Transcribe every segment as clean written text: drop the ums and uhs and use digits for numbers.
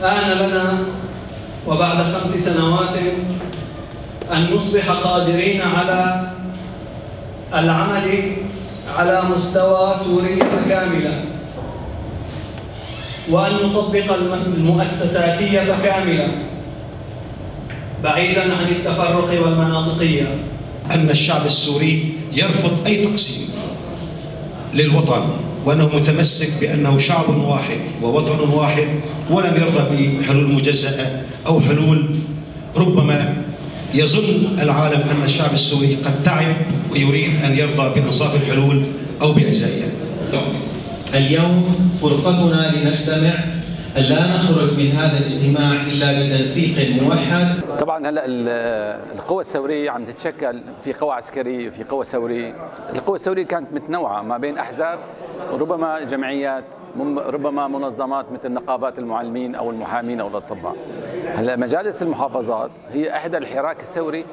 آن لنا وبعد 5 سنوات أن نصبح قادرين على العمل على مستوى سوريا كاملة، وأن نطبق المؤسساتية كاملة بعيداً عن التفرق والمناطقية. أن الشعب السوري يرفض أي تقسيم للوطن، وأنه متمسك بأنه شعب واحد ووطن واحد، ولم يرضى بحلول مجزأة أو حلول ربما يظن العالم أن الشعب السوري قد تعب ويريد أن يرضى بأنصاف الحلول أو بأجزائها. اليوم فرصتنا لنجتمع، لا نخرج من هذا الاجتماع إلا بتنسيق موحد. طبعا هلا القوى الثوريه عم تتشكل في قوى عسكريه وفي قوى ثوريه. القوى الثوريه كانت متنوعه ما بين احزاب وربما جمعيات، ربما منظمات مثل نقابات المعلمين او المحامين او الاطباء. هلا مجالس المحافظات هي احدى الحراك الثوري،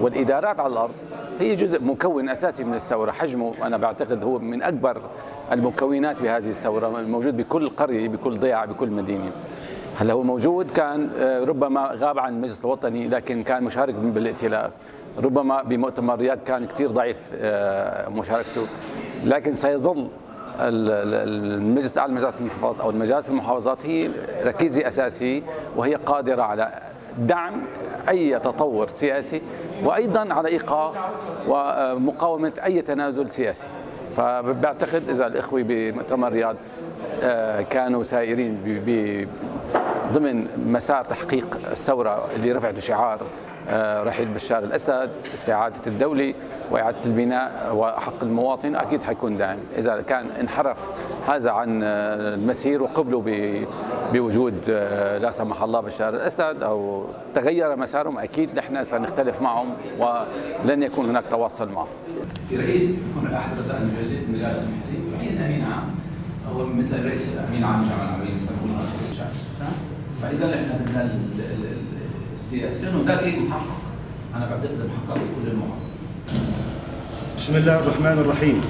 والادارات على الارض هي جزء مكون اساسي من الثوره. حجمه انا بعتقد هو من اكبر المكونات بهذه الثوره، موجود بكل قريه بكل ضيعه بكل مدينه. هلا هو موجود، كان ربما غاب عن المجلس الوطني لكن كان مشارك بالائتلاف، ربما بمؤتمر رياض كان كثير ضعيف مشاركته، لكن سيظل المجلس الاعلى لمجالس المحافظات او المجالس المحافظات هي ركيزه اساسيه، وهي قادره على دعم اي تطور سياسي، وايضا على ايقاف ومقاومه اي تنازل سياسي. فبعتقد اذا الاخوه بمؤتمر رياض كانوا سائرين ضمن مسار تحقيق الثوره اللي رفعته شعار رحيل بشار الاسد، استعاده الدوله واعاده البناء وحق المواطن، اكيد حيكون داعم. اذا كان انحرف هذا عن المسير وقبلوا بوجود لا سمح الله بشار الاسد او تغير مسارهم، اكيد نحن سنختلف معهم ولن يكون هناك تواصل معهم. في رئيس يكون احد رؤساء المجالس المحليه وعين امين عام، هو مثل رئيس امين عام الجامعه العربيه للسكون والخدمات الشعب السودان. فاذا احنا بدنا السياسه لانه ذاك محقق، انا بعتقد محقق بكل المحافظات. بسم الله الرحمن الرحيم.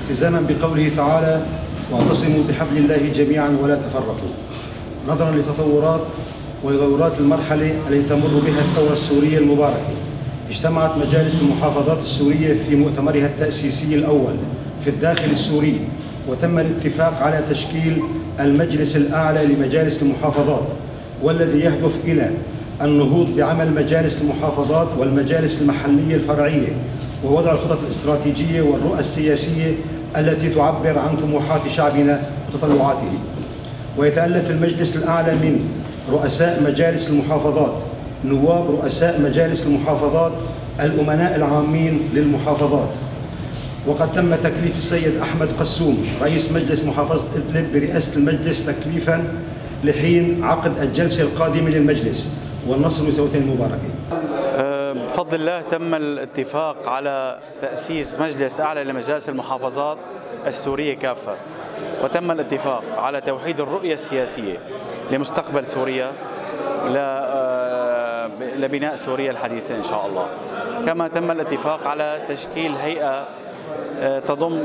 التزاما بقوله تعالى: واعتصموا بحبل الله جميعا ولا تفرقوا. نظرا لتطورات وتغيرات المرحله التي تمر بها الثوره السوريه المباركه، اجتمعت مجالس المحافظات السوريه في مؤتمرها التاسيسي الاول في الداخل السوري، وتم الاتفاق على تشكيل المجلس الاعلى لمجالس المحافظات، والذي يهدف الى النهوض بعمل مجالس المحافظات والمجالس المحليه الفرعيه، ووضع الخطط الاستراتيجيه والرؤى السياسيه التي تعبر عن طموحات شعبنا وتطلعاته. ويتألف المجلس الأعلى من رؤساء مجالس المحافظات، نواب رؤساء مجالس المحافظات، الأمناء العامين للمحافظات. وقد تم تكليف السيد أحمد قسوم رئيس مجلس محافظة إدلب برئاسة المجلس تكليفا لحين عقد الجلسة القادمة للمجلس، والنصر لثورتين المباركة. بفضل الله تم الاتفاق على تأسيس مجلس أعلى لمجالس المحافظات السورية كافة، وتم الاتفاق على توحيد الرؤية السياسية لمستقبل سوريا لبناء سوريا الحديثة إن شاء الله. كما تم الاتفاق على تشكيل هيئة تضم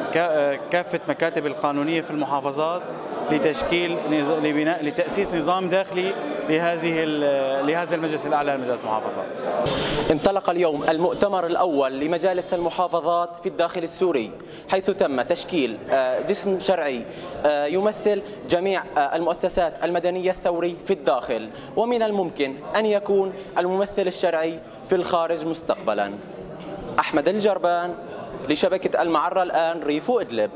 كافة مكاتب القانونية في المحافظات لتأسيس نظام داخلي لهذا المجلس الأعلى لمجالس المحافظات. انطلق اليوم المؤتمر الأول لمجالس المحافظات في الداخل السوري، حيث تم تشكيل جسم شرعي يمثل جميع المؤسسات المدنية الثوري في الداخل، ومن الممكن أن يكون الممثل الشرعي في الخارج مستقبلا. أحمد الجربان لشبكة المعرة الآن، ريف إدلب.